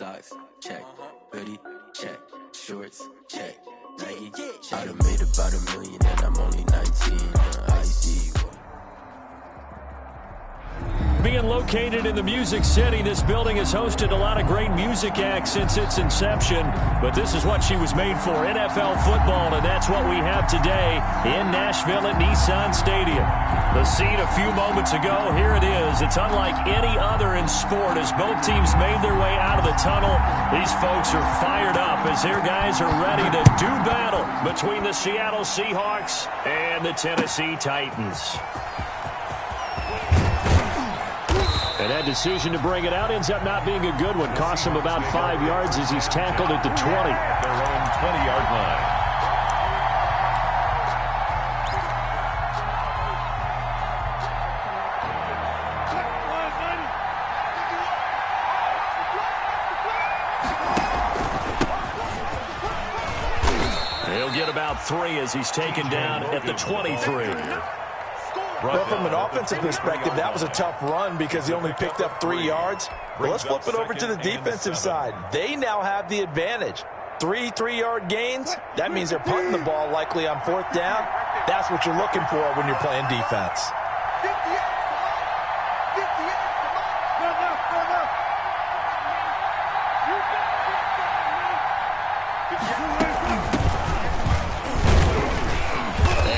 Socks, check. Hoodie, check. Shorts, check. Nike, I done made about $1 million and I'm only 19. I see. Being located in the Music City, this building has hosted a lot of great music acts since its inception, but this is what she was made for, NFL football, and that's what we have today in Nashville at Nissan Stadium. The scene a few moments ago, here it is. It's unlike any other in sport as both teams made their way out of the tunnel. These folks are fired up as their guys are ready to do battle between the Seattle Seahawks and the Tennessee Titans. And that decision to bring it out ends up not being a good one. Costs him about 5 yards as he's tackled at the 20. At their own 20-yard line. He'll get about 3 as he's taken down at the 23. Well, from an offensive perspective, that was a tough run because he only picked up 3 yards. Well, let's flip it over to the defensive side. They now have the advantage. 3 3-yard gains, that means they're punting the ball likely on 4th down. That's what you're looking for when you're playing defense.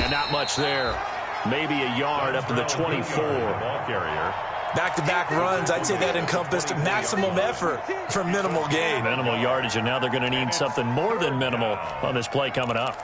And not much there. Maybe a yard up to the 24. Back-to-back runs, I'd say that encompassed maximum effort for minimal gain. Minimal yardage, and now they're going to need something more than minimal on this play coming up.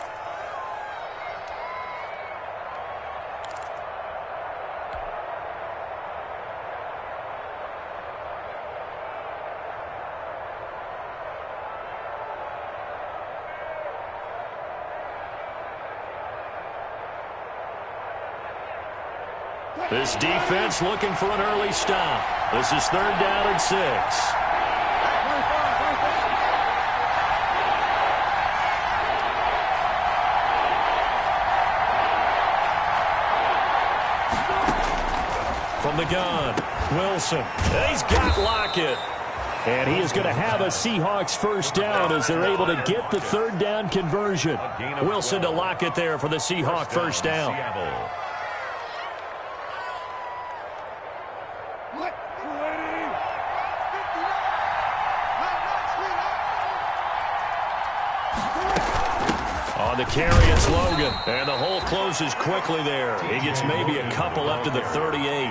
This defense looking for an early stop. This is 3rd down and 6. From the gun, Wilson. He's got Lockett. And he is going to have a Seahawks first down as they're able to get the 3rd down conversion. Wilson to Lockett there for the Seahawk first down. On the carry, it's Logan. And the hole closes quickly there. He gets maybe a couple up to the 38.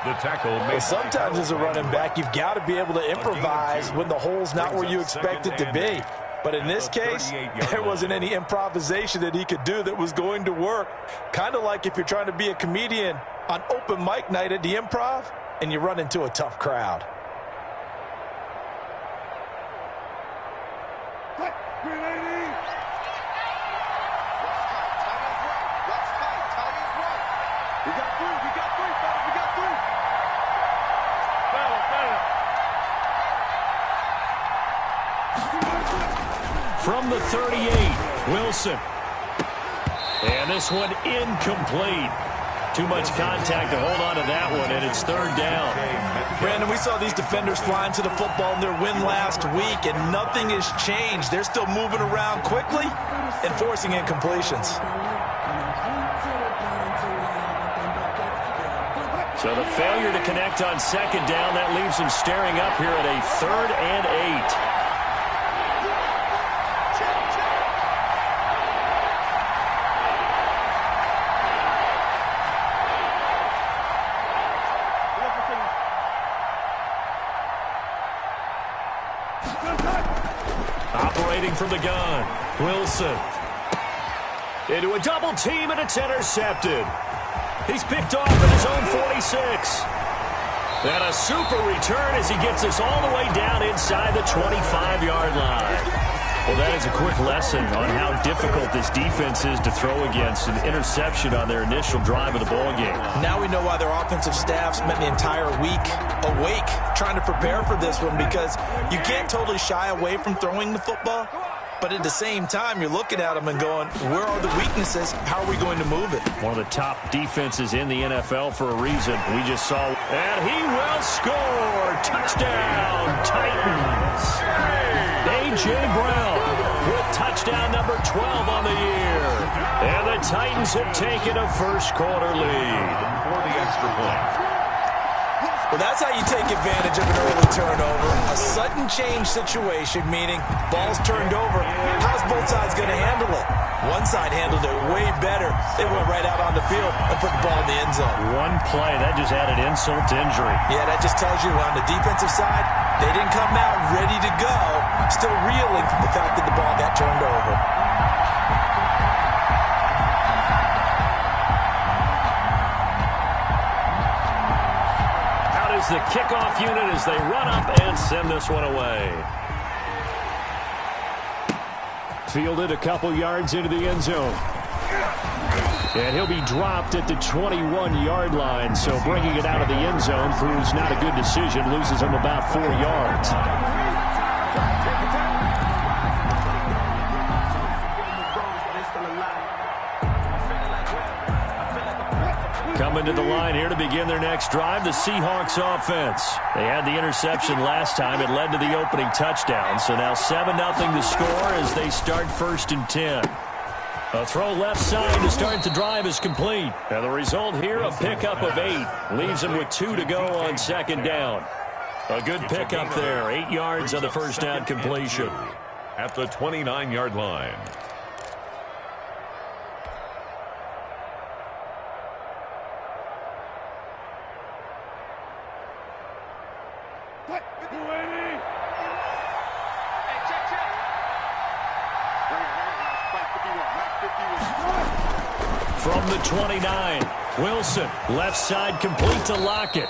The tackle. Well, sometimes as a running back, you've got to be able to improvise when the hole's not where you expect it to be. But in this case, there wasn't any improvisation that he could do that was going to work. Kind of like if you're trying to be a comedian on open mic night at the Improv and you run into a tough crowd. From the 38, Wilson. And this one incomplete. Too much contact to hold on to that one, and it's 3rd down. Brandon, we saw these defenders flying to the football in their win last week, and nothing has changed. They're still moving around quickly and forcing incompletions. So the failure to connect on 2nd down, that leaves them staring up here at a 3rd and 8. Operating from the gun, Wilson. Into a double team, and it's intercepted. He's picked off at his own 46. And a super return as he gets us all the way down inside the 25-yard line. Well, that is a quick lesson on how difficult this defense is to throw against. An interception on their initial drive of the ballgame. Now we know why their offensive staff spent the entire week awake trying to prepare for this one, because you can't totally shy away from throwing the football. But at the same time, you're looking at them and going, where are the weaknesses? How are we going to move it? One of the top defenses in the NFL for a reason. We just saw, and he will score. Touchdown, Titans. A.J. Brown with touchdown number 12 on the year. And the Titans have taken a first-quarter lead. For the extra point. Well, that's how you take advantage of an early turnover. A sudden change situation, meaning ball's turned over. How's both sides going to handle it? One side handled it way better. They went right out on the field and put the ball in the end zone. One play, that just added insult to injury. Yeah, that just tells you on the defensive side, they didn't come out ready to go, still reeling from the fact that the ball got turned over. The kickoff unit as they run up and send this one away. Fielded a couple yards into the end zone. And he'll be dropped at the 21-yard line, so bringing it out of the end zone proves not a good decision, loses him about 4 yards. Coming to the line here to begin their next drive, the Seahawks offense. They had the interception last time. It led to the opening touchdown. So now 7-0 the score as they start 1st and 10. A throw left side to start the drive is complete. And the result here, a pickup of 8. Leaves them with 2 to go on 2nd down. A good pickup there. 8 yards on the first down completion. At the 29-yard line. From the 29, Wilson, left side complete to Lockett.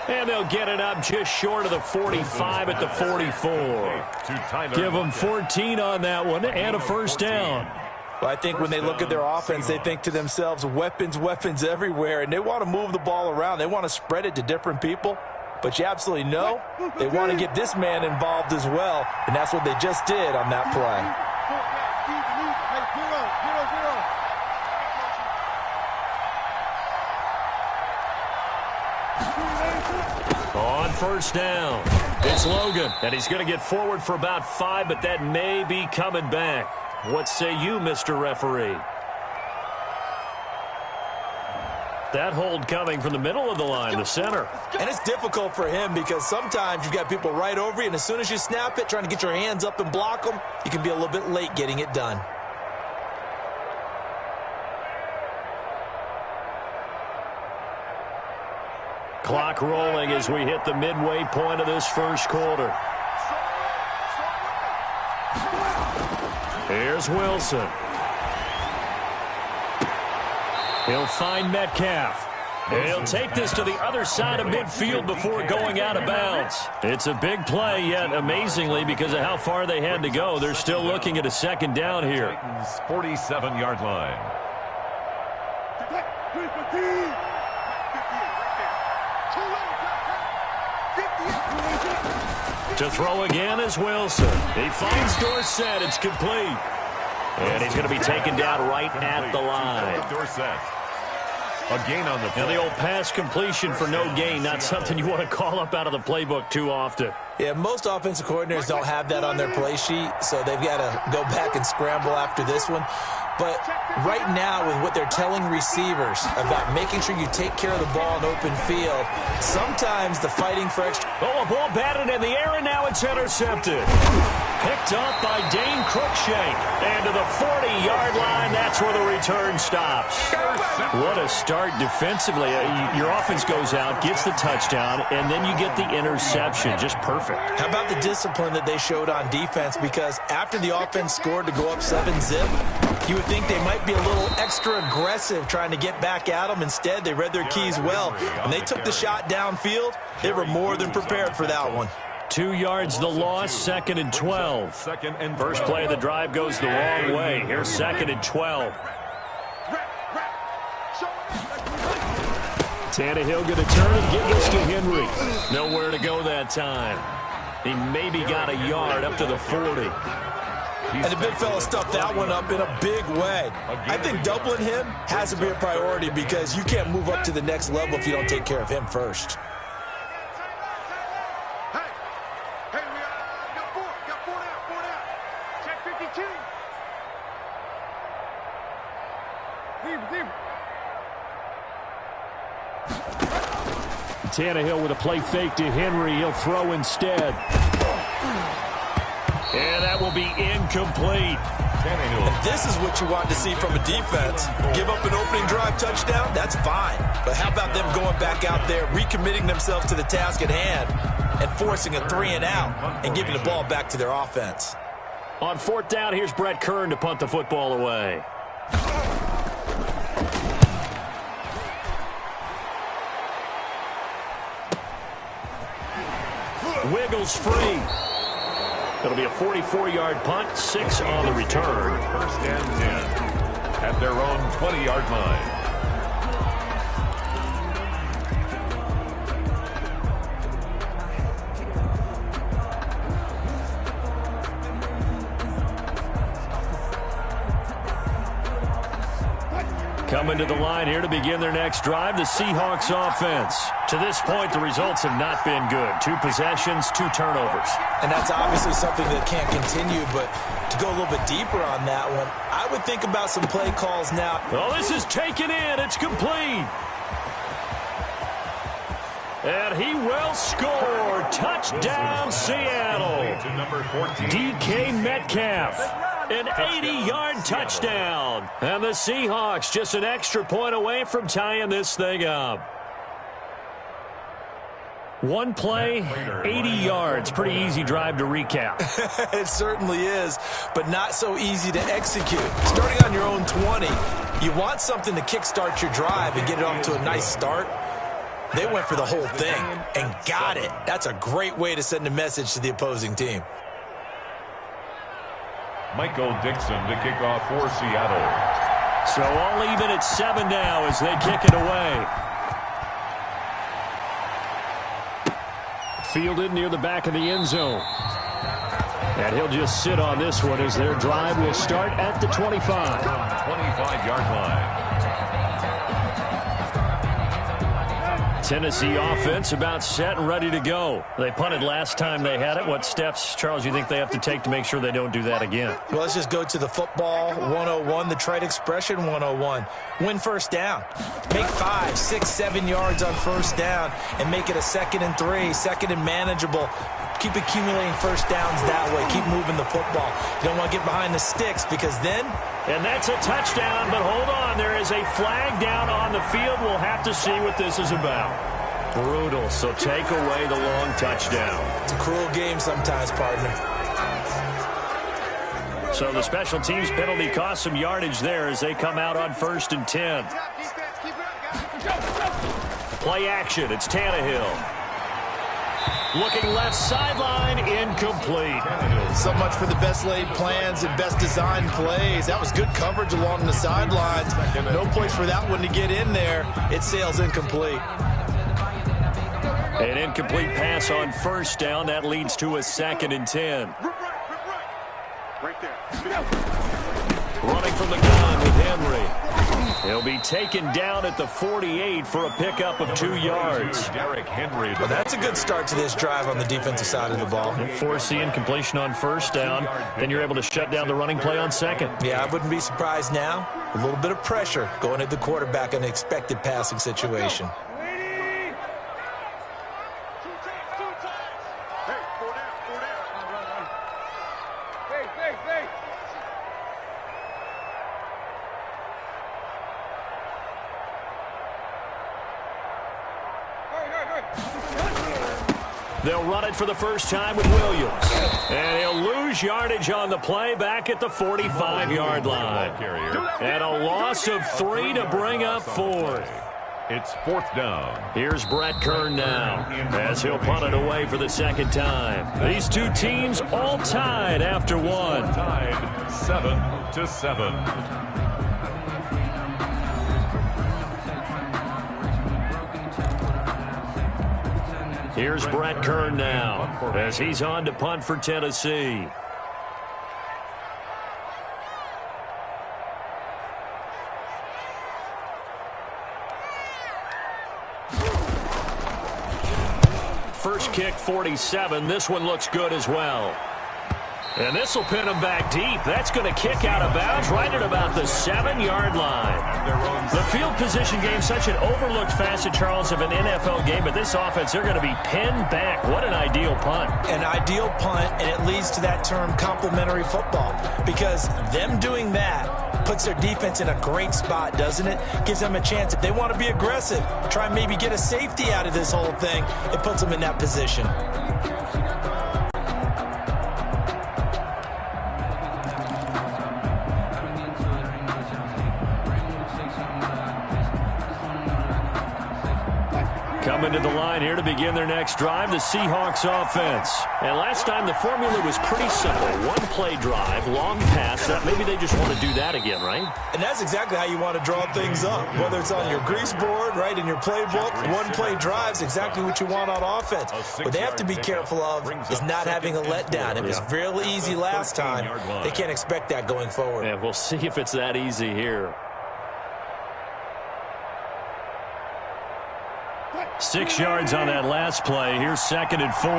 And they'll get it up just short of the 45 at the 44. Give them 14 on that one and a first down. Well, I think when they look at their offense, they think to themselves, weapons, weapons everywhere, and they want to move the ball around. They want to spread it to different people. But you absolutely know they want to get this man involved as well, and that's what they just did on that play. On first down, it's Logan, and he's going to get forward for about 5, but that may be coming back. What say you, Mr. Referee? That hold coming from the middle of the line, the center. And it's difficult for him because sometimes you've got people right over you, and as soon as you snap it, trying to get your hands up and block them, you can be a little bit late getting it done. Clock rolling as we hit the midway point of this first quarter. Here's Wilson. He'll find Metcalf. And he'll take this to the other side of midfield before going out of bounds. It's a big play, yet amazingly, because of how far they had to go, they're still looking at a 2nd down here. 47-yard line. To throw again is Wilson. He finds Dorsett. It's complete. And he's going to be taken down right at the line. Dorsett. A gain on the play. Now the old pass completion for no gain, not something you want to call up out of the playbook too often. Yeah, most offensive coordinators don't have that on their play sheet, so they've got to go back and scramble after this one. But right now, with what they're telling receivers about making sure you take care of the ball in open field, sometimes the fighting for extra... Oh, a ball batted in the air, and now it's intercepted. Picked up by Dane Cruikshank. And to the 40-yard line, that's where the return stops. What a start defensively. Your offense goes out, gets the touchdown, and then you get the interception. Just perfect. How about the discipline that they showed on defense? Because after the offense scored to go up 7-zip, you would think they might be a little extra aggressive trying to get back at them. Instead, they read their keys well. When they took the shot downfield, they were more than prepared for that one. 2 yards the loss, 2nd and 12. First play of the drive goes the wrong way. Here's 2nd and 12. Tannehill going to turn and give this to Henry. Nowhere to go that time. He maybe got a yard up to the 40. And the big fella stuffed that one up in a big way. I think doubling him has to be a priority because you can't move up to the next level if you don't take care of him first. Tannehill with a play fake to Henry. He'll throw instead. And that will be incomplete. And this is what you want to see from a defense. Give up an opening drive touchdown, that's fine. But how about them going back out there, recommitting themselves to the task at hand, and forcing a 3-and-out and giving the ball back to their offense. On 4th down, here's Brett Kern to punt the football away. Wiggles free. It'll be a 44-yard punt, 6 on the return. 1st and 10 at their own 20-yard line. Coming to the line here to begin their next drive, the Seahawks offense. To this point, the results have not been good. 2 possessions, 2 turnovers. And that's obviously something that can't continue, but to go a little bit deeper on that one, I would think about some play calls now. Oh, this is taken in. It's complete. And he will score. Touchdown, Seattle. DK Metcalf. An 80-yard touchdown. And the Seahawks just an extra point away from tying this thing up. 1 play, 80 yards. Pretty easy drive to recap. It certainly is, but not so easy to execute. Starting on your own 20, you want something to kickstart your drive and get it off to a nice start. They went for the whole thing and got it. That's a great way to send a message to the opposing team. Michael Dixon to kick off for Seattle. So all even at 7 now as they kick it away. Fielded near the back of the end zone. And he'll just sit on this one as their drive will start at the 25. 25-yard line. Tennessee offense about set and ready to go. They punted last time they had it. What steps, Charles, you think they have to take to make sure they don't do that again? Well, let's just go to the football 101, the trade expression 101. Win 1st down. Make 5, 6, 7 yards on 1st down and make it a 2nd and 3, 2nd and manageable. Keep accumulating 1st downs that way. Keep moving the football. You don't want to get behind the sticks because then... And that's a touchdown, but hold on. There is a flag down on the field. We'll have to see what this is about. Brutal, so take away the long touchdown. It's a cruel game sometimes, partner. So the special teams penalty cost some yardage there as they come out on 1st and 10. Play action. It's Tannehill. Looking left sideline, incomplete. So much for the best laid plans and best designed plays. That was good coverage along the sidelines. No place for that one to get in there. It sails incomplete. An incomplete pass on 1st down. That leads to a 2nd and 10. Running from the gun with Henry. He'll be taken down at the 48 for a pickup of 2 yards. Well, that's a good start to this drive on the defensive side of the ball. Force the incompletion on 1st down. Then you're able to shut down the running play on 2nd. Yeah, I wouldn't be surprised now. A little bit of pressure going at the quarterback in an expected passing situation. They'll run it for the first time with Williams. And he'll lose yardage on the play back at the 45-yard line. And a loss of 3 to bring up 4th. It's 4th down. Here's Brett Kern now as he'll punt it away for the 2nd time. These 2 teams all tied after 1. Tied 7-7. Here's Brett Kern now as he's on to punt for Tennessee. First kick, 47. This one looks good as well. And this will pin him back deep. That's going to kick out of bounds right at about the 7-yard line. The field position game, such an overlooked facet, Charles, of an NFL game. But this offense, they're going to be pinned back. What an ideal punt. An ideal punt, and it leads to that term complementary football. Because them doing that puts their defense in a great spot, doesn't it? Gives them a chance. If they want to be aggressive, try and maybe get a safety out of this whole thing, it puts them in that position. Coming to the line here to begin their next drive, the Seahawks offense. And last time the formula was pretty simple. One-play drive, long pass. Maybe they just want to do that again, right? And that's exactly how you want to draw things up. Whether it's on your grease board, right, in your playbook, one-play drive's exactly what you want on offense. What they have to be careful of is not having a letdown. It was real easy last time. They can't expect that going forward. Yeah, we'll see if it's that easy here. 6 yards on that last play. Here's 2nd and 4.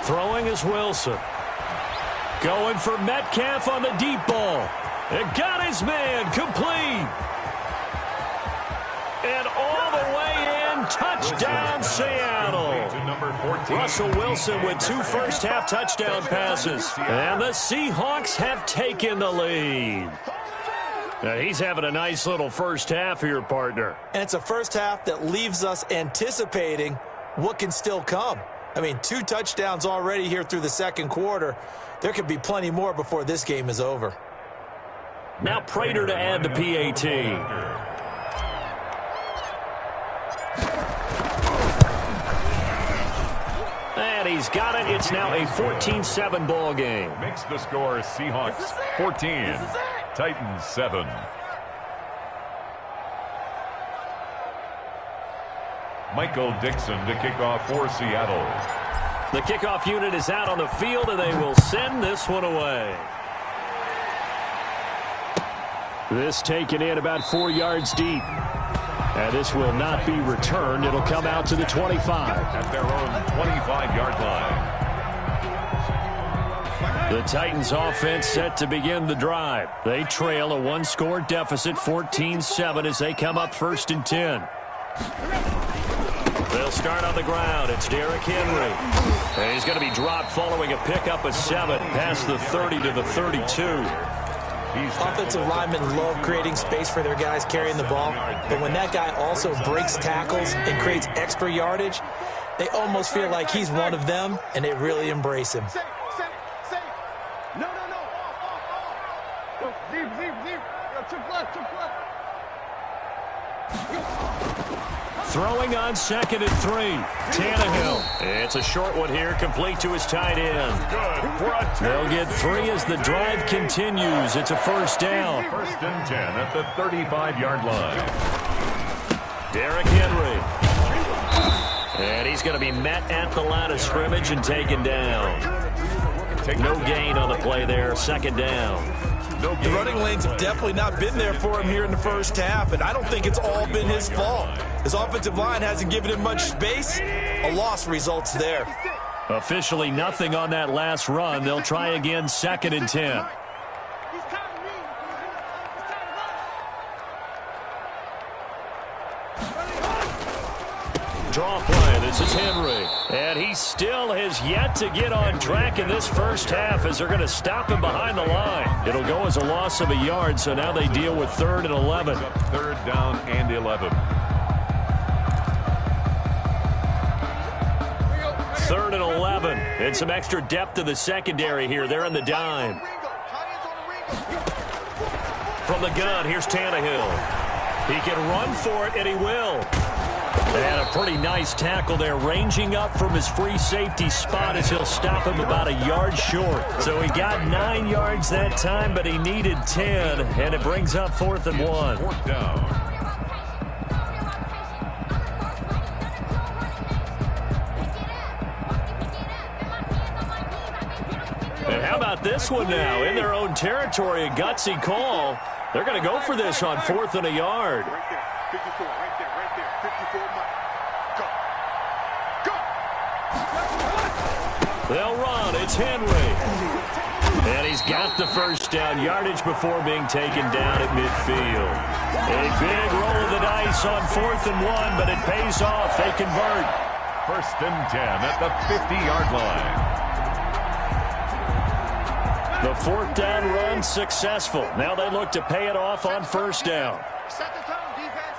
Throwing is Wilson. Going for Metcalf on the deep ball. It got his man complete. And all the way in, touchdown Seattle. Russell Wilson with 2 first-half touchdown passes. And the Seahawks have taken the lead. Now he's having a nice little first half here, partner. And it's a first half that leaves us anticipating what can still come. I mean, 2 touchdowns already here through the second quarter. There could be plenty more before this game is over. Now Prater to add the PAT. And he's got it. It's now a 14-7 ball game. Makes the score Seahawks 14, Titans 7. Michael Dixon to kick off for Seattle. The kickoff unit is out on the field, and they will send this one away. This taken in about 4 yards deep. And this will not be returned. It'll come out to the 25. At their own 25-yard line. The Titans offense set to begin the drive. They trail a 1-score deficit, 14-7, as they come up 1st and 10. They'll start on the ground. It's Derrick Henry. And he's going to be dropped following a pickup of 7 past the 30 to the 32. Offensive linemen love creating space for their guys carrying the ball, but when that guy also breaks tackles and creates extra yardage, they almost feel like he's one of them, and they really embrace him. Throwing on 2nd and 3. Tannehill. It's a short one here, complete to his tight end. They'll get 3 as the drive continues. It's a first down. 1st and 10 at the 35-yard line. Derrick Henry. And he's going to be met at the line of scrimmage and taken down. No gain on the play there, 2nd down. The running lanes have definitely not been there for him here in the first half, and I don't think it's all been his fault. His offensive line hasn't given him much space. A loss results there. Officially nothing on that last run. They'll try again, 2nd and 10. Draw play. This is Henry. And he still has yet to get on track in this first half as they're going to stop him behind the line. It'll go as a loss of a yard, so now they deal with 3rd and 11. 3rd down and 11. 3rd and 11. And some extra depth to the secondary here. They're in the dime. From the gun, here's Tannehill. He can run for it, and he will. And a pretty nice tackle there, ranging up from his free safety spot as he'll stop him about a yard short. So he got 9 yards that time, but he needed 10, and it brings up 4th and 1. 4th down. And how about this one now? In their own territory, a gutsy call. They're going to go for this on 4th and a yard. Right there. 54, right there. 54 Mike. Go. They'll run. It's Henry. And he's got the first down. Yardage before being taken down at midfield. A big roll of the dice on 4th and 1, but it pays off. They convert. 1st and 10 at the 50-yard line. The 4th down run successful. Now they look to pay it off on 1st down. Set the tone, defense.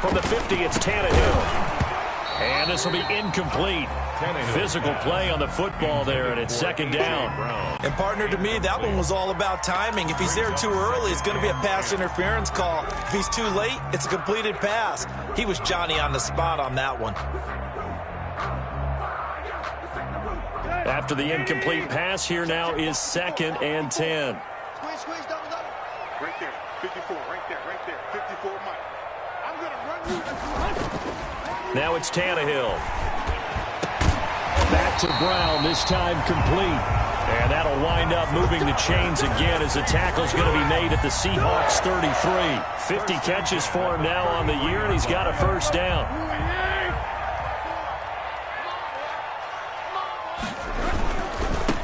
From the 50, it's Tannehill. And this will be incomplete. Physical play on the football there, and it's 2nd down. And, partner, to me, that one was all about timing. If he's there too early, it's going to be a pass interference call. If he's too late, it's a completed pass. He was Johnny on the spot on that one. After the incomplete pass, here now is 2nd and 10. Squeeze, double. Right there, 54, right there. 54 Mike. I'm going to run you. Now it's Tannehill. Back to Brown, this time complete. And that'll wind up moving the chains again as the tackle's going to be made at the Seahawks 33. 50 catches for him now on the year, and he's got a 1st down.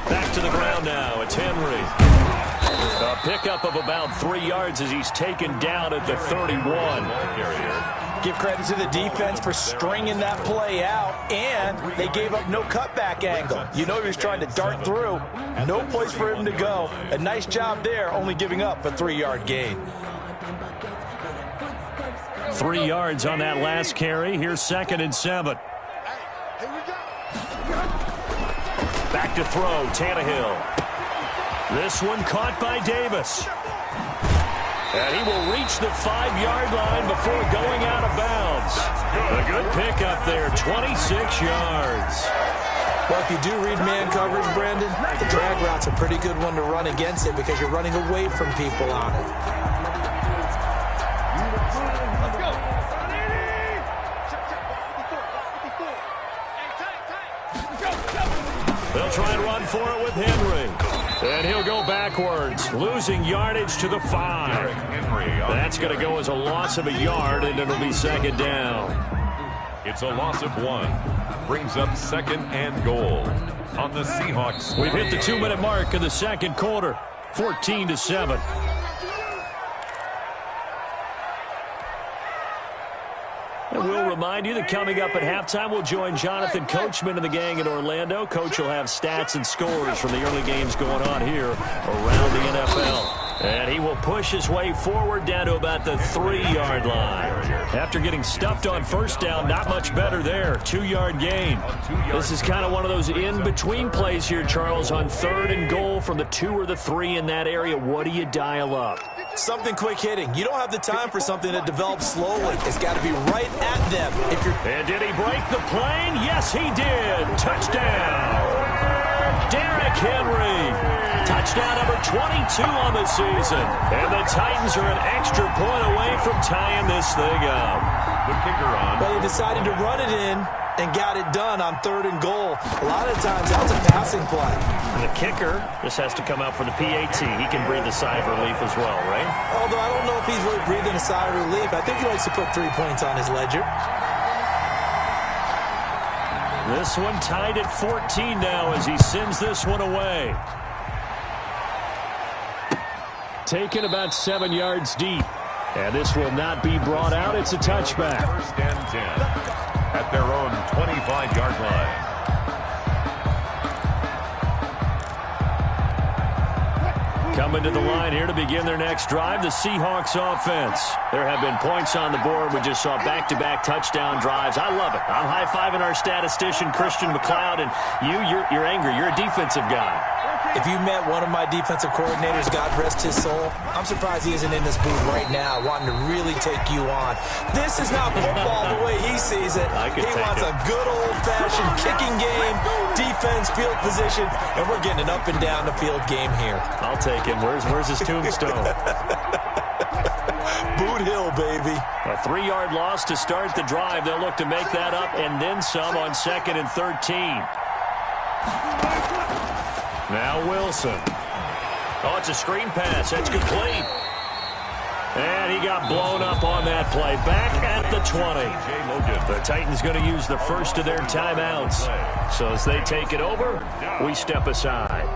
Back to the ground now. It's Henry. A pickup of about 3 yards as he's taken down at the 31. Give credit to the defense for stringing that play out, and they gave up no cutback angle. You know he was trying to dart through. No place for him to go. A nice job there, only giving up a 3-yard gain. 3 yards on that last carry. Here's 2nd and 7. Here we go. Back to throw, Tannehill. This one caught by Davis. And he will reach the 5-yard line before going out of bounds. A good pickup there, 26 yards. Well, if you do read man coverage, Brandon, the drag route's a pretty good one to run against it because you're running away from people on it. Let's go. They'll try and run for it with Henry. And he'll go backwards, losing yardage to the 5. That's going to go as a loss of a yard, and it'll be 2nd down. It's a loss of 1. Brings up 2nd and goal on the Seahawks. We've hit the 2-minute mark of the 2nd quarter, 14-7. And we'll remind you that coming up at halftime, we'll join Jonathan Coachman and the gang in Orlando. Coach will have stats and scores from the early games going on here around the NFL. And he will push his way forward down to about the 3-yard line. After getting stuffed on 1st down, not much better there. 2-yard gain. This is kind of one of those in-between plays here, Charles, on 3rd and goal from the 2 or the 3 in that area. What do you dial up? Something quick hitting. You don't have the time for something that develops slowly. It's got to be right at them. And did he break the plane? Yes, he did. Touchdown. Derrick Henry. Touchdown number 22 on the season. And the Titans are an extra point away from tying this thing up. The kicker on. But he decided to run it in and got it done on 3rd and goal. A lot of times that's a passing play. And the kicker just has to come out for the PAT. He can breathe a sigh of relief as well, right? Although I don't know if he's really breathing a sigh of relief. I think he likes to put 3 points on his ledger. This one tied at 14 now as he sends this one away. Taken about 7 yards deep. And this will not be brought out. It's a touchback. 1st and 10 at their own 25-yard line. Coming to the line here to begin their next drive, the Seahawks offense. There have been points on the board. We just saw back-to-back touchdown drives. I love it. I'm high-fiving our statistician, Christian McLeod, and you're angry. You're a defensive guy. If you met one of my defensive coordinators, God rest his soul, I'm surprised he isn't in this booth right now wanting to really take you on. This is not football the way he sees it. He wants a good old-fashioned kicking game, defense, field position, and we're getting an up and down the field game here. I'll take him. Where's his tombstone? Boot Hill, baby. A 3-yard loss to start the drive. They'll look to make that up and then some on 2nd and 13. Now Wilson. Oh, it's a screen pass. That's complete. And he got blown up on that play. Back at the 20. The Titans going to use the first of their timeouts. So as they take it over, we step aside.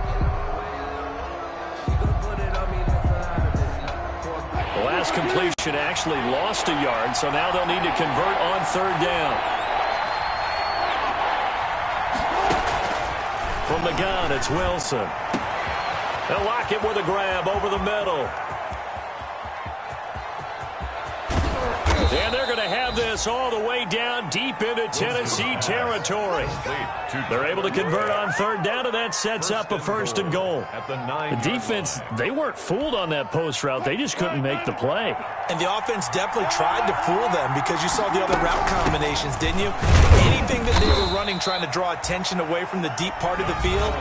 The last completion actually lost a yard, so now they'll need to convert on third down. From the gun, it's Wilson. They'll lock it with a grab over the middle. And they're going to have this all the way down deep into Tennessee territory. They're able to convert on third down, and that sets up a first and goal. The defense, they weren't fooled on that post route. They just couldn't make the play. And the offense definitely tried to fool them because you saw the other route combinations, didn't you? Anything that they were running trying to draw attention away from the deep part of the field,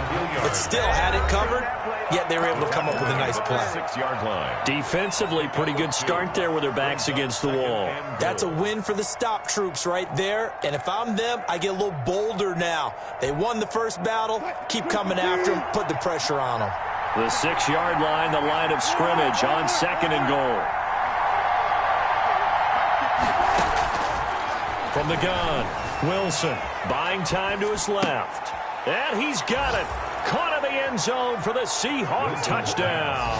but still had it covered, yet they were able to come up with a nice play. 6-yard line. Defensively, pretty good start there with their backs against the wall. That's a win for the stop troops right there. And if I'm them, I get a little bolder now. They won the first battle. Keep coming after them. Put the pressure on them. The 6-yard line, the line of scrimmage on second and goal. From the gun, Wilson buying time to his left. And he's got it. Caught in the end zone for the Seahawk touchdown.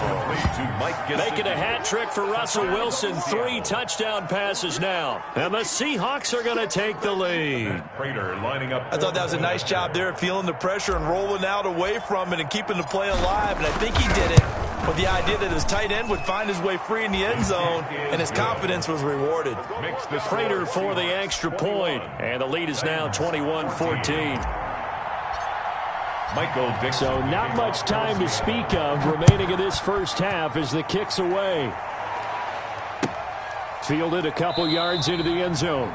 Making a hat trick for Russell Wilson. 3 touchdown passes now. And the Seahawks are going to take the lead. I thought that was a nice job there, feeling the pressure and rolling out away from it and keeping the play alive. And I think he did it with the idea that his tight end would find his way free in the end zone, and his confidence was rewarded. Prater for the extra point. And the lead is now 21-14. So not much time to speak of remaining in this first half as the kick's away. Fielded a couple yards into the end zone.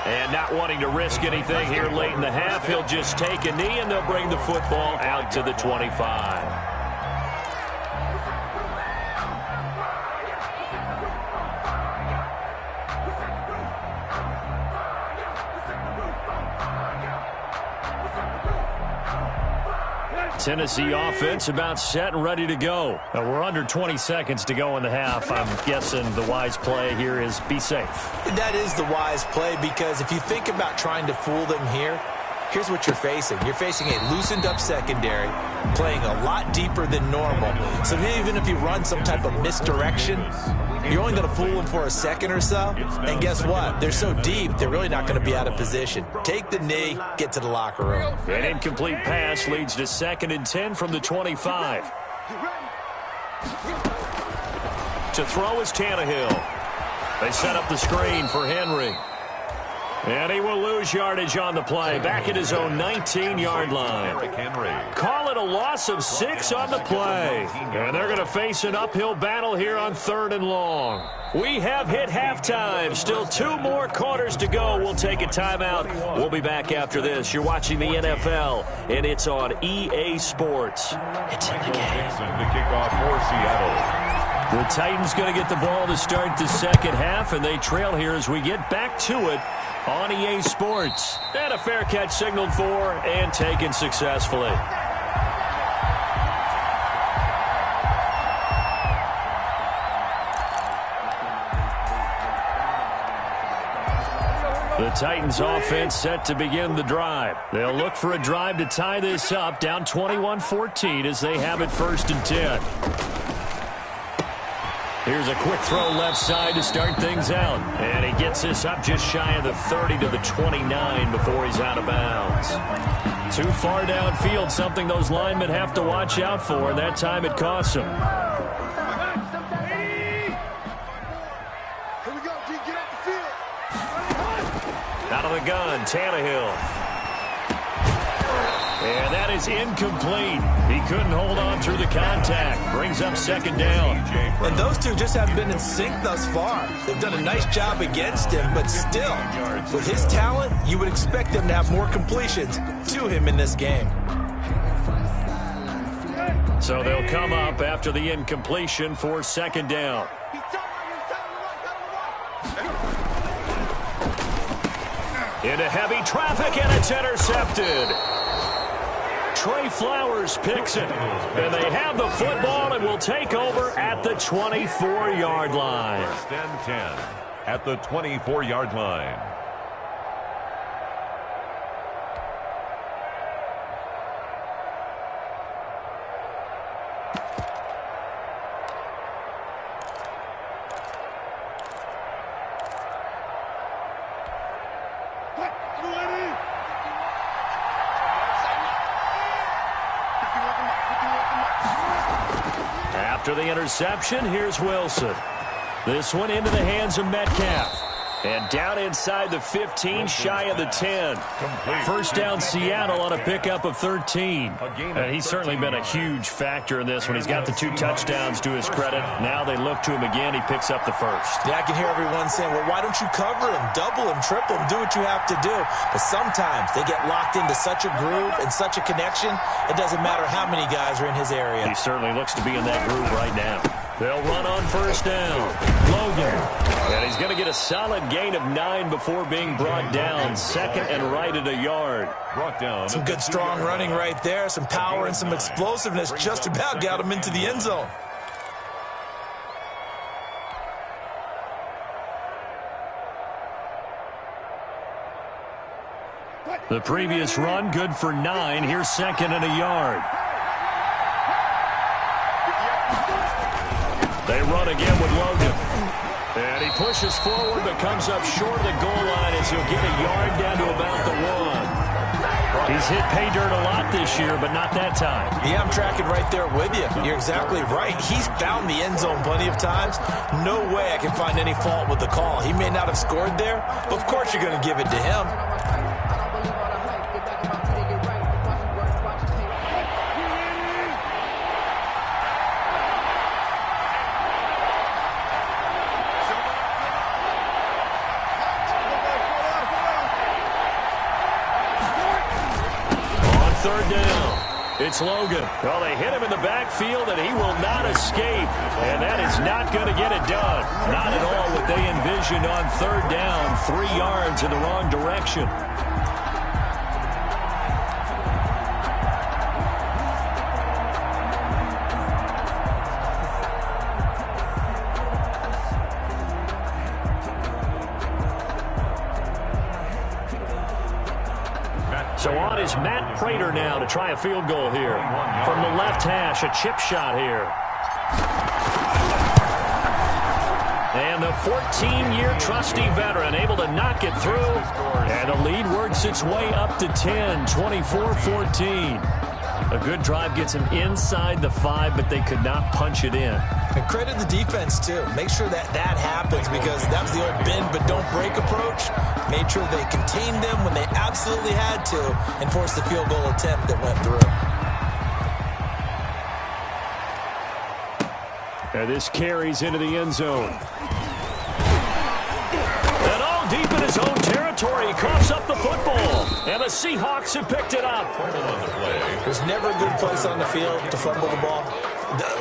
And not wanting to risk anything here late in the half, he'll just take a knee and they'll bring the football out to the 25. Tennessee offense about set and ready to go. Now we're under 20 seconds to go in the half. I'm guessing the wise play here is be safe. That is the wise play, because if you think about trying to fool them here, here's what you're facing. You're facing a loosened up secondary, playing a lot deeper than normal. So even if you run some type of misdirection, you're only going to fool them for a second or so. And guess what? They're so deep, they're really not going to be out of position. Take the knee, get to the locker room. An incomplete pass leads to 2nd and 10 from the 25. To throw is Tannehill. They set up the screen for Henry. And he will lose yardage on the play, back at his own 19-yard line. Call it a loss of 6 on the play. And they're going to face an uphill battle here on 3rd and long. We have hit halftime. Still 2 more quarters to go. We'll take a timeout. We'll be back after this. You're watching the NFL, and it's on EA Sports. It's in the game. The kickoff for Seattle. The Titans going to get the ball to start the second half, and they trail here as we get back to it on EA Sports. And a fair catch signaled for and taken successfully. The Titans offense set to begin the drive. They'll look for a drive to tie this up, down 21-14 as they have it 1st and 10. Here's a quick throw left side to start things out. And he gets this up just shy of the 30 to the 29 before he's out of bounds. Too far downfield, something those linemen have to watch out for, and that time it costs them. Out of the gun, Tannehill. And that is incomplete. He couldn't hold on through the contact. Brings up 2nd down. And those two just haven't been in sync thus far. They've done a nice job against him, but still, with his talent, you would expect them to have more completions to him in this game. So they'll come up after the incompletion for 2nd down. Into heavy traffic, and it's intercepted. Trey Flowers picks it. And they have the football and will take over at the 24-yard line. First and 10 at the 24-yard line. After the interception, here's Wilson. This one into the hands of Metcalf. And down inside the 15, shy of the 10. First down Seattle on a pickup of 13. And he's certainly been a huge factor in this one. He's got the 2 touchdowns to his credit. Now they look to him again. He picks up the first. Yeah, I can hear everyone saying, well, why don't you cover him, double him, triple him, do what you have to do. But sometimes they get locked into such a groove and such a connection, it doesn't matter how many guys are in his area. He certainly looks to be in that groove right now. They'll run on first down. Logan. And he's going to get a solid gain of 9 before being brought down. Second and right at a yard. Brought down. Some good strong running right there. Some power and some explosiveness. Just about got him into the end zone. The previous run, good for 9. Here's second and a yard. They run again with Logan. And he pushes forward but comes up short of the goal line as he'll get a yard down to about the 1. He's hit pay dirt a lot this year, but not that time. Yeah, I'm tracking right there with you. You're exactly right. He's found the end zone plenty of times. No way I can find any fault with the call. He may not have scored there, but of course you're going to give it to him. Third down. It's Logan. Well, they hit him in the backfield, and he will not escape. And that is not going to get it done. Not at all what they envisioned on third down. 3 yards in the wrong direction. So on is Matt Prater now to try a field goal here. From the left hash, a chip shot here. And the 14-year trusty veteran able to knock it through. And the lead works its way up to 10, 24-14. A good drive gets him inside the 5, but they could not punch it in. And credit the defense, too. Make sure that happens because that was the old bend but don't break approach. Made sure they contained them when they absolutely had to and forced the field goal attempt that went through. And this carries into the end zone. And all deep in his own territory, he coughs up the football. And the Seahawks have picked it up. There's never a good place on the field to fumble the ball.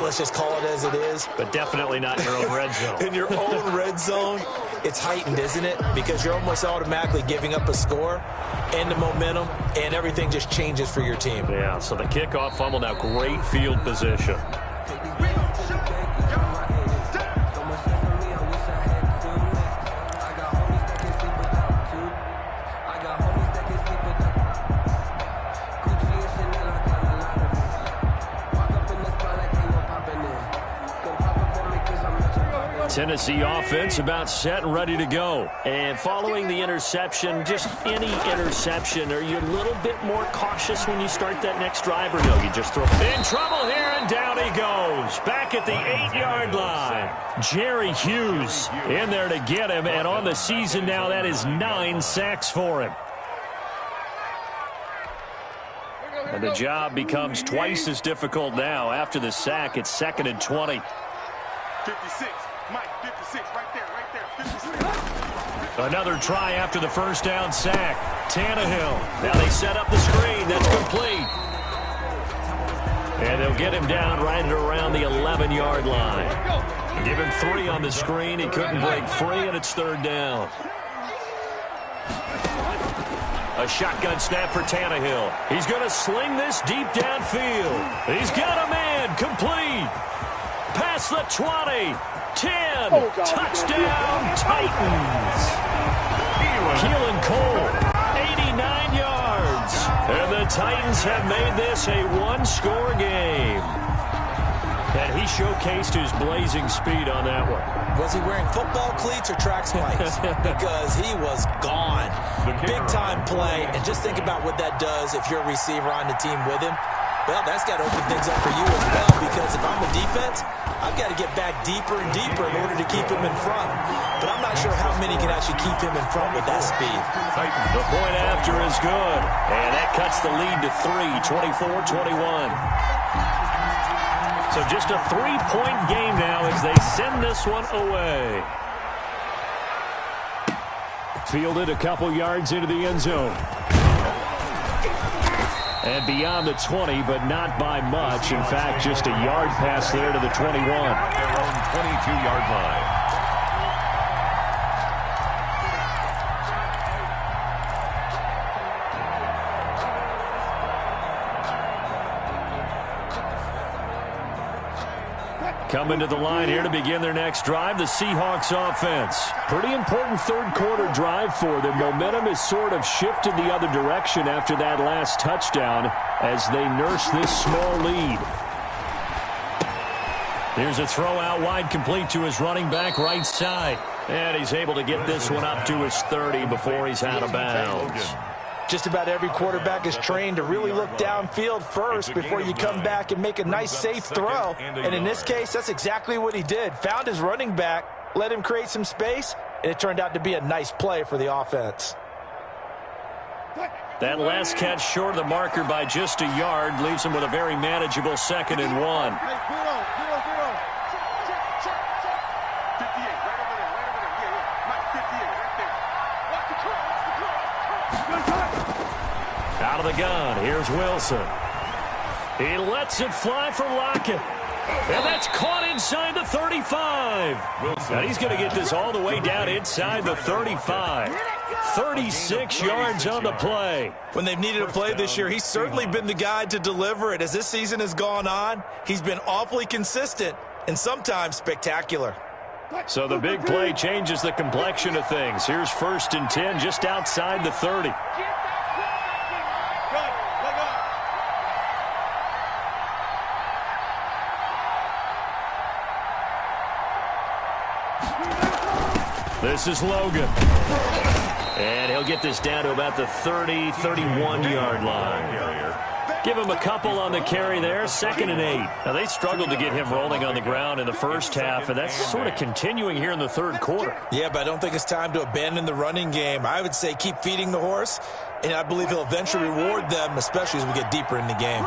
Let's just call it as it is. But definitely not in your own red zone. In your own red zone, it's heightened, isn't it? Because you're almost automatically giving up a score and the momentum, and everything just changes for your team. Yeah, so the kickoff fumble, now great field position. Tennessee offense about set and ready to go. And following the interception, just any interception, are you a little bit more cautious when you start that next drive, or no, you just throw in trouble here, and down he goes. Back at the 8-yard line. Jerry Hughes in there to get him, and on the season now, that is 9 sacks for him. And the job becomes twice as difficult now. After the sack, it's 2nd and 20. 56. Mike, 56, right there, 56. Another try after the first down sack. Tannehill. Now they set up the screen. That's complete. And they'll get him down right at around the 11-yard line. Give him 3 on the screen. He couldn't break free, and it's 3rd down. A shotgun snap for Tannehill. He's going to sling this deep downfield. He's got a man. Complete. Past the 20. 10. Touchdown, Titans. Keelan Cole, 89 yards. And the Titans have made this a one-score game. And he showcased his blazing speed on that one. Was he wearing football cleats or track spikes? Because he was gone. Big-time play. And just think about what that does if you're a receiver on the team with him. Well, that's got to open things up for you as well, because if I'm a defense, I've got to get back deeper and deeper in order to keep him in front. But I'm not sure how many can actually keep him in front with that speed. The point after is good. And that cuts the lead to 3, 24-21. So just a 3-point game now as they send this one away. Fielded a couple yards into the end zone. And beyond the 20, but not by much. In fact, just a yard pass there to the 21. Their own 22-yard line. Coming to the line here to begin their next drive, the Seahawks offense. Pretty important third-quarter drive for them. Momentum has sort of shifted the other direction after that last touchdown as they nurse this small lead. Here's a throw out wide, complete to his running back right side. And he's able to get this one up to his 30 before he's out of bounds. Just about every quarterback is trained to really look downfield first before you come back and make a nice, safe throw. And in this case, that's exactly what he did. Found his running back, let him create some space, and it turned out to be a nice play for the offense. That last catch short of the marker by just a yard leaves him with a very manageable 2nd and 1. Out of the gun, here's Wilson. He lets it fly for Lockett. And that's caught inside the 35. And he's going to get this all the way down inside the 35. 36 yards on the play. When they've needed a play this year, he's certainly been the guy to deliver it. As this season has gone on, he's been awfully consistent and sometimes spectacular. So the big play changes the complexion of things. Here's 1st and 10 just outside the 30. This is Logan. And he'll get this down to about the 30, 31-yard line. Give him a couple on the carry there, 2nd and 8. Now, they struggled to get him rolling on the ground in the first half, and that's sort of continuing here in the third quarter. Yeah, but I don't think it's time to abandon the running game. I would say keep feeding the horse, and I believe he'll eventually reward them, especially as we get deeper in the game.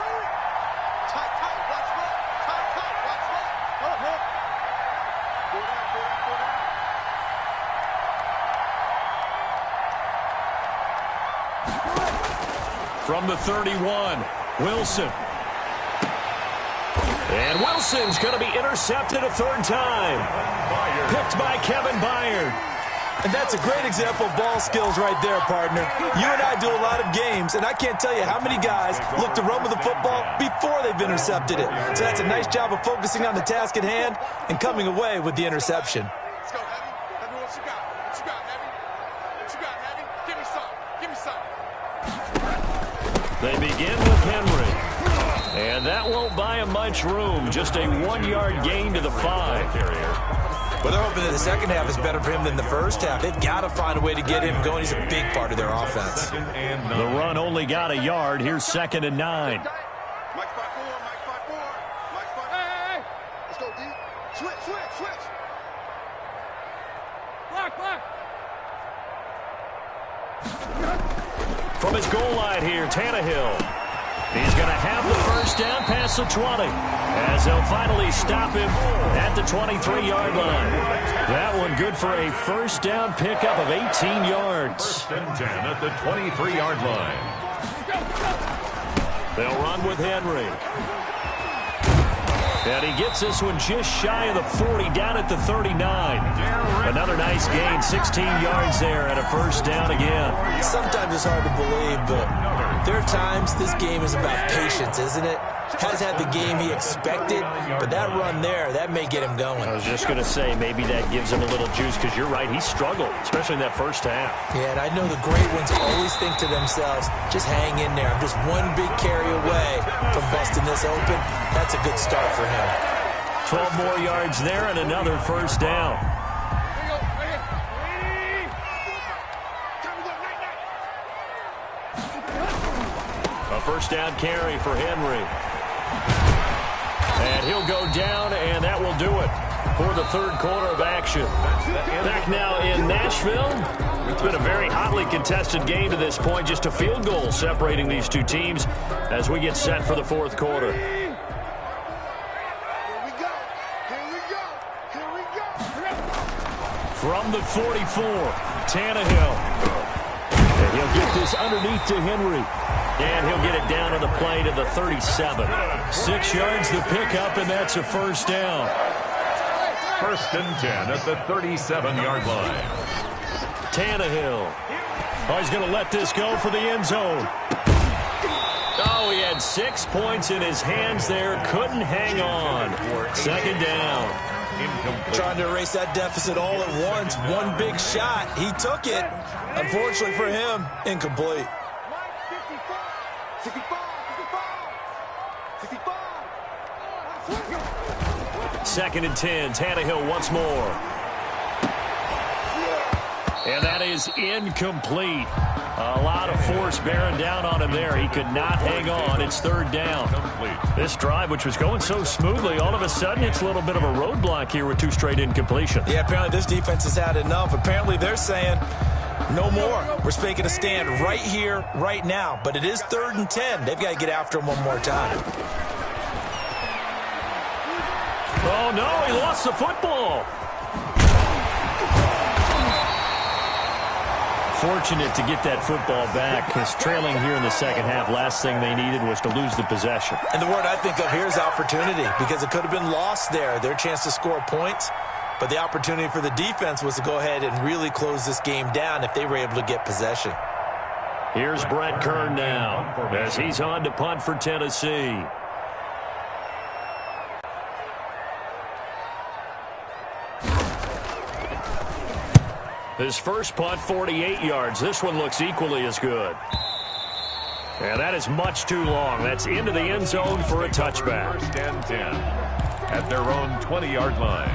From the 31, Wilson. And Wilson's going to be intercepted a 3rd time. Picked by Kevin Byard. And that's a great example of ball skills right there, partner. You and I do a lot of games, and I can't tell you how many guys look to run with the football before they've intercepted it. So that's a nice job of focusing on the task at hand and coming away with the interception. Let's go, Heavy. Heavy, what you got? What you got, Heavy? What you got, Heavy? Give me some. Give me some. They begin with Henry. And that won't buy him much room. Just a 1-yard gain to the 5. Well, they're hoping that the second half is better for him than the first half. They've got to find a way to get him going. He's a big part of their offense. The run only got a yard. Here's 2nd and 9. Mike 5-4, Mike 5-4, Mike 5. Hey. Let's go, D. Switch. Block. From his goal line here, Tannehill. He's going to have the first down past the 20 as they'll finally stop him at the 23-yard line. That one good for a first down pickup of 18 yards. 1st and 10 at the 23-yard line. They'll run with Henry. And he gets this one just shy of the 40, down at the 39. Another nice gain, 16 yards there and a first down again. Sometimes it's hard to believe, but there are times this game is about patience, isn't it? Has had the game he expected, but that run there, that may get him going. I was just going to say, maybe that gives him a little juice, because you're right, he struggled, especially in that first half. Yeah, and I know the great ones always think to themselves, just hang in there. I'm just one big carry away from busting this open. That's a good start for him. 12 more yards there and another first down. A first down carry for Henry. And he'll go down, and that will do it for the third quarter of action. Back now in Nashville. It's been a very hotly contested game to this point. Just a field goal separating these two teams as we get set for the fourth quarter. From the 44, Tannehill. And he'll get this underneath to Henry. And he'll get it down on the play to the 37. 6 yards the pickup, and that's a first down. First and 10 at the 37-yard line. Tannehill. Oh, he's going to let this go for the end zone. Oh, he had 6 points in his hands there. Couldn't hang on. Second down. Incomplete. Trying to erase that deficit all at once. One big shot. He took it. Unfortunately for him, incomplete. 2nd and 10. Tannehill once more. And that is incomplete. A lot of force bearing down on him there. He could not hang on. It's third down. This drive, which was going so smoothly, all of a sudden it's a little bit of a roadblock here with 2 straight incompletions. Yeah, apparently this defense has had enough. Apparently they're saying no more. We're making a stand right here, right now. But it is 3rd and 10. They've got to get after him one more time. Oh, no, he lost the football. Fortunate to get that football back, because trailing here in the second half, last thing they needed was to lose the possession. And the word I think of here is opportunity, because it could have been lost there. Their chance to score points, but the opportunity for the defense was to go ahead and really close this game down if they were able to get possession. Here's Brett Kern now, as he's on to punt for Tennessee. His first punt, 48 yards. This one looks equally as good. And that is much too long. That's into the end zone for a touchback. First and 10 at their own 20-yard line.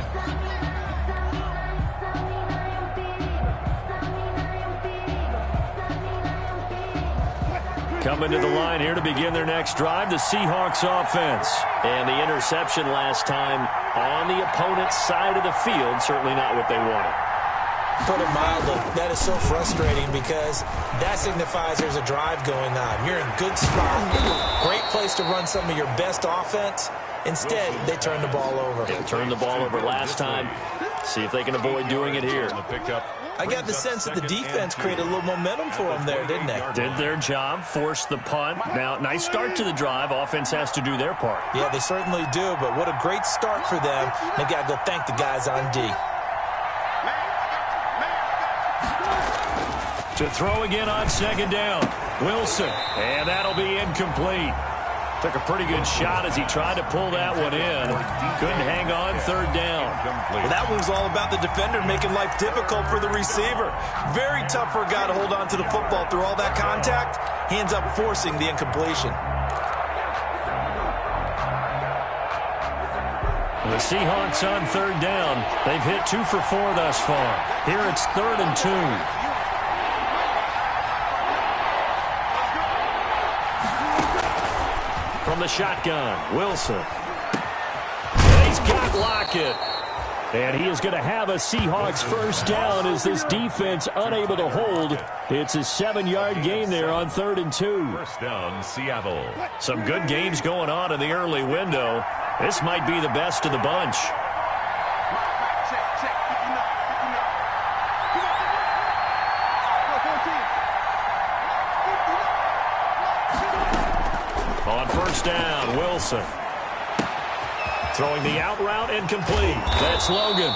Coming to the line here to begin their next drive, the Seahawks offense. And the interception last time on the opponent's side of the field, certainly not what they wanted. Put it mildly, that is so frustrating, because that signifies there's a drive going on. You're in good spot, great place to run some of your best offense. Instead, they turn the ball over. They turned the ball over last time. See if they can avoid doing it here. I got the sense that the defense created a little momentum for them there, didn't they? Did their job, forced the punt. Now, nice start to the drive. Offense has to do their part. Yeah, they certainly do, but what a great start for them. They've got to go thank the guys on D. To throw again on second down. Wilson. And that'll be incomplete. Took a pretty good shot as he tried to pull that one in. Couldn't hang on, third down. Well, that one was all about the defender making life difficult for the receiver. Very tough for a guy to hold on to the football through all that contact. He ends up forcing the incompletion. The Seahawks on third down. They've hit 2 for 4 thus far. Here it's 3rd and 2. From the shotgun, Wilson. And he's got Lockett. And he is going to have a Seahawks first down as this defense unable to hold. It's a 7-yard gain there on 3rd and 2. First down, Seattle. Some good games going on in the early window. This might be the best of the bunch. On first down, Wilson. Throwing the out route and complete. That's Logan.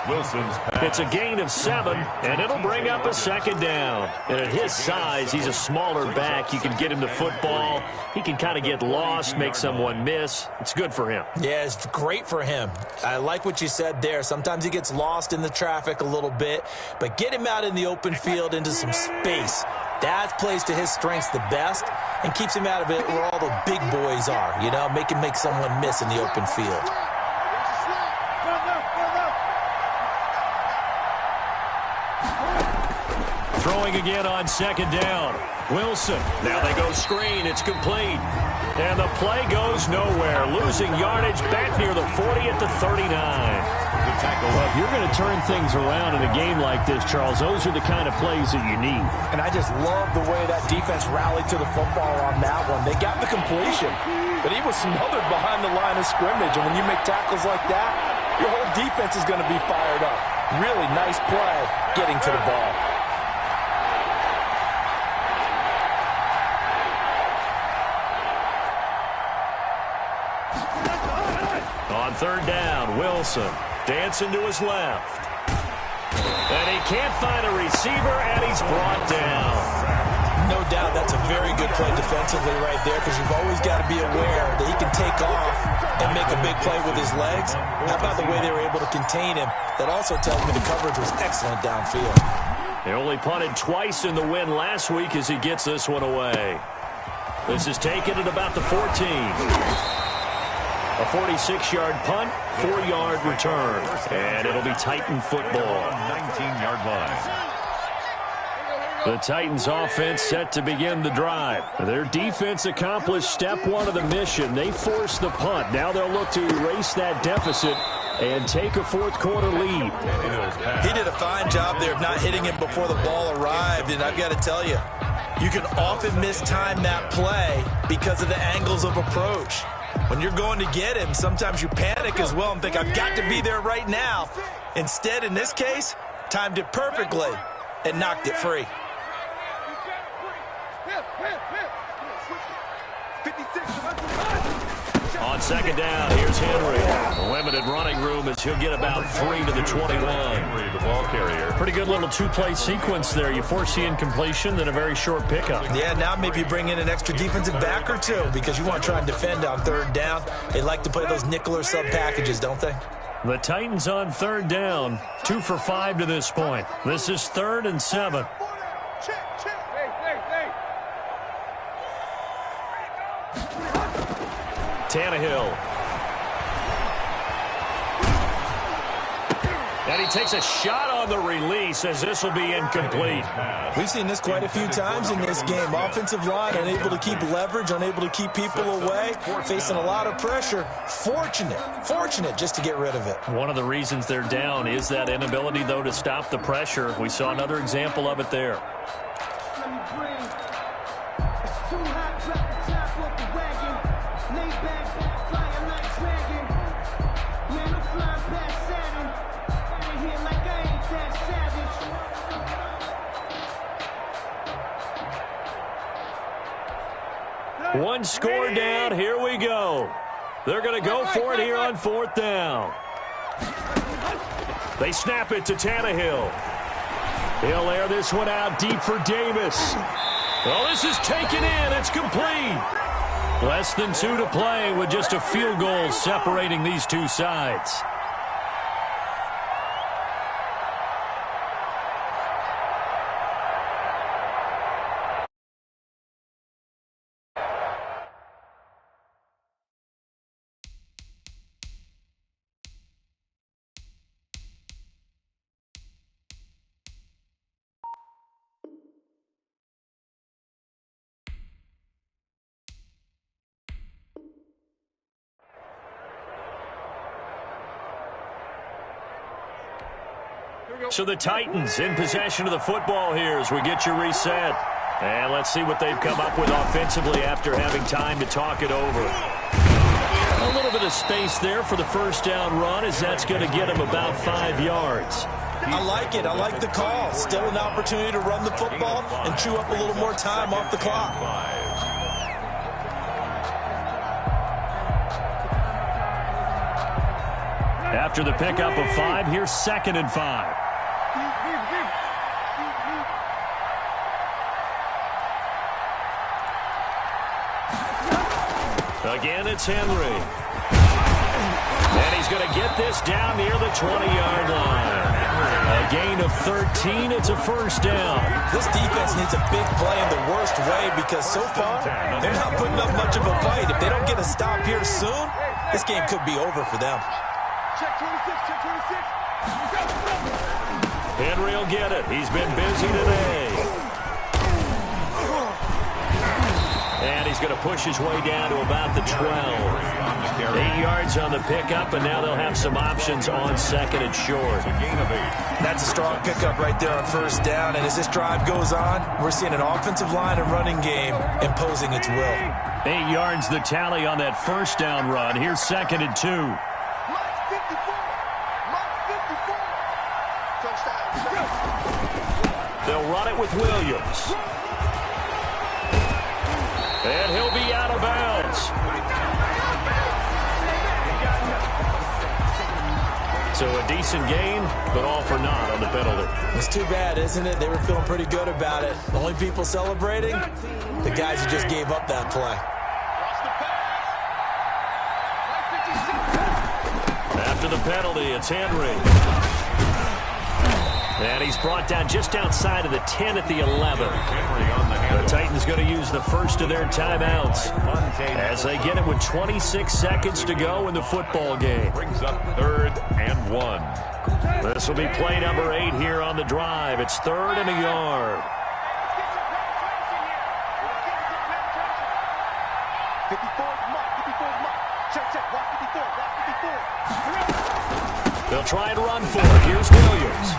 Wilson's pass. It's a gain of 7, and it'll bring up a second down. And at his size, he's a smaller back. You can get him the football. He can kind of get lost, make someone miss. It's good for him. Yeah, it's great for him. I like what you said there. Sometimes he gets lost in the traffic a little bit, but get him out in the open field into some space. That plays to his strengths the best and keeps him out of it where all the big boys are, you know, make him make someone miss in the open field. Throwing again on second down. Wilson. Now they go screen. It's complete. And the play goes nowhere. Losing yardage back near the 40 at the 39. The tackle. Well, if you're going to turn things around in a game like this, Charles, those are the kind of plays that you need. And I just love the way that defense rallied to the football on that one. They got the completion, but he was smothered behind the line of scrimmage. And when you make tackles like that, your whole defense is going to be fired up. Really nice play getting to the ball. On third down, Wilson dancing to his left. And he can't find a receiver, and he's brought down. No doubt that's a very good play defensively right there, because you've always got to be aware that he can take off and make a big play with his legs. How about the way they were able to contain him? That also tells me the coverage was excellent downfield. They only punted twice in the win last week as he gets this one away. This is taken at about the 14. A 46-yard punt, 4-yard return. And it'll be Titan football. 19-yard line. The Titans offense set to begin the drive. Their defense accomplished step 1 of the mission. They forced the punt. Now they'll look to erase that deficit and take a fourth-quarter lead. He did a fine job there of not hitting him before the ball arrived. And I've got to tell you, you can often mistime that play because of the angles of approach. When you're going to get him, sometimes you panic as well and think, I've got to be there right now. Instead, in this case, timed it perfectly and knocked it free. On second down, here's Henry. Limited running room as he'll get about 3 to the 21. The ball carrier. Pretty good little two-play sequence there. You force the incompletion, then a very short pickup. Yeah, now maybe bring in an extra defensive back or two because you want to try and defend on third down. They like to play those nickel or sub packages, don't they? The Titans on third down, 2 for 5 to this point. This is 3rd and 7. Tannehill. And he takes a shot on the release as this will be incomplete. We've seen this quite a few times in this game. Offensive line unable to keep leverage, unable to keep people away, facing a lot of pressure. Fortunate just to get rid of it. One of the reasons they're down is that inability, though, to stop the pressure. We saw another example of it there. One score down. Here we go. They're going to go for it here on 4th down. They snap it to Tannehill. He'll air this one out deep for Davis. Well, this is taken in. It's complete. Less than 2 to play with just a field goal separating these two sides. So the Titans in possession of the football here as we get you reset. And let's see what they've come up with offensively after having time to talk it over. A little bit of space there for the first down run as that's going to get them about 5 yards. I like it. I like the call. Still an opportunity to run the football and chew up a little more time off the clock. After the pickup of 5, here's 2nd and 5. Again, it's Henry. And he's going to get this down near the 20-yard line. A gain of 13. It's a first down. This defense needs a big play in the worst way because so far they're not putting up much of a fight. If they don't get a stop here soon, this game could be over for them. Check 26, check 26. Henry will get it. He's been busy today. And he's going to push his way down to about the 12. 8 yards on the pickup, and now they'll have some options on 2nd and short. That's a strong pickup right there on first down. And as this drive goes on, we're seeing an offensive line and running game imposing its will. 8 yards the tally on that first down run. Here's 2nd and 2. Mike 54. Touchdown. They'll run it with Williams. And he'll be out of bounds. So a decent gain, but all for naught on the penalty. It's too bad, isn't it? They were feeling pretty good about it. The only people celebrating, the guys who just gave up that play. After the penalty, it's Henry. And he's brought down just outside of the 10 at the 11. The Titans going to use the first of their timeouts as they get it with 26 seconds to go in the football game. Brings up 3rd and 1. This will be play number 8 here on the drive. It's 3rd and a yard. 54 Mike. Check. Watch 54. They'll try and run for it. Here's Williams.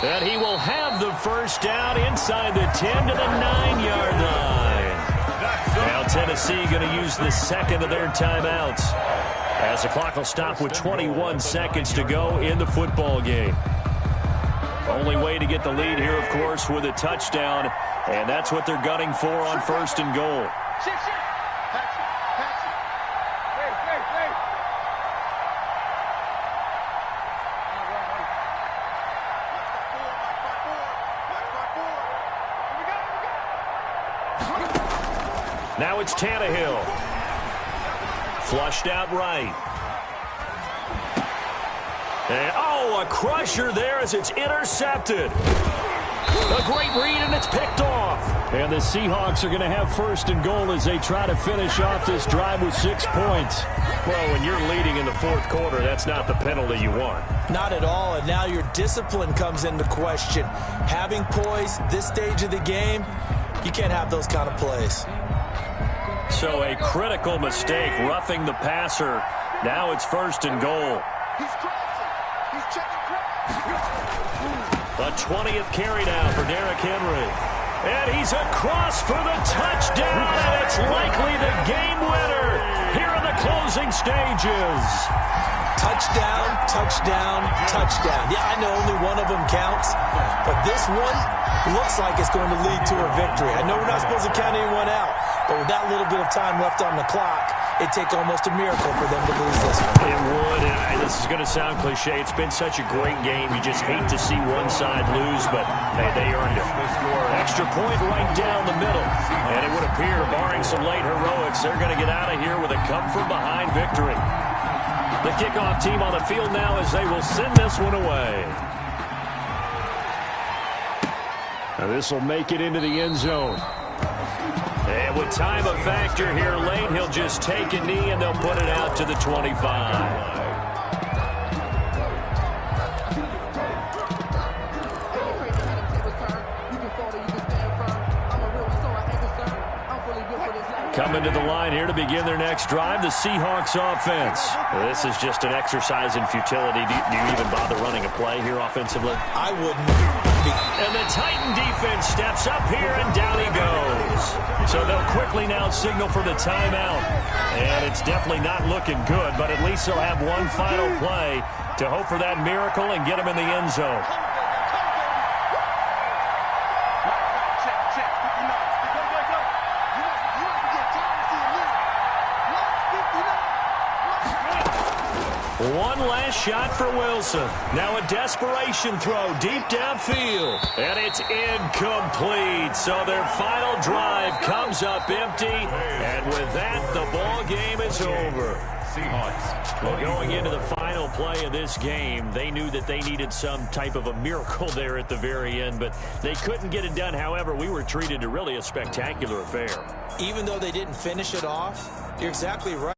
And he will have the first down inside the 10 to the 9-yard line. Now Tennessee going to use the second of their timeouts as the clock will stop with 21 seconds to go in the football game. Only way to get the lead here, of course, with a touchdown, and that's what they're gunning for on 1st and goal. Now it's Tannehill. Flushed out right. And, a crusher there as it's intercepted. A great read, and it's picked off. And the Seahawks are going to have 1st and goal as they try to finish off this drive with 6 points. Well, when you're leading in the 4th quarter, that's not the penalty you want. Not at all, and now your discipline comes into question. Having poise this stage of the game, you can't have those kind of plays. So a critical mistake, roughing the passer. Now it's 1st and goal. He's crossing. He's checking cross. The 20th carry now for Derrick Henry. And he's across for the touchdown, and it's likely the game winner here in the closing stages. Touchdown, touchdown, touchdown. Yeah, I know only one of them counts, but this one looks like it's going to lead to a victory. I know we're not supposed to count anyone out, but with that little bit of time left on the clock, it'd take almost a miracle for them to lose this one. It would, and this is going to sound cliche. It's been such a great game. You just hate to see one side lose, but hey, they earned it. Extra point right down the middle, and it would appear, barring some late heroics, they're going to get out of here with a come-from-behind victory. The kickoff team on the field now as they will send this one away. Now this will make it into the end zone. And with time a factor here late, he'll just take a knee and they'll put it out to the 25. Coming to the line here to begin their next drive, the Seahawks offense. This is just an exercise in futility. Do you even bother running a play here offensively? I wouldn't. And the Titan defense steps up here, and down he goes. So they'll quickly now signal for the timeout. And it's definitely not looking good, but at least they'll have one final play to hope for that miracle and get him in the end zone. One last shot for Wilson. Now a desperation throw deep downfield. And it's incomplete. So their final drive comes up empty. And with that, the ball game is over. Well, going into the final play of this game, they knew that they needed some type of a miracle there at the very end, but they couldn't get it done. However, we were treated to really a spectacular affair. Even though they didn't finish it off, you're exactly right.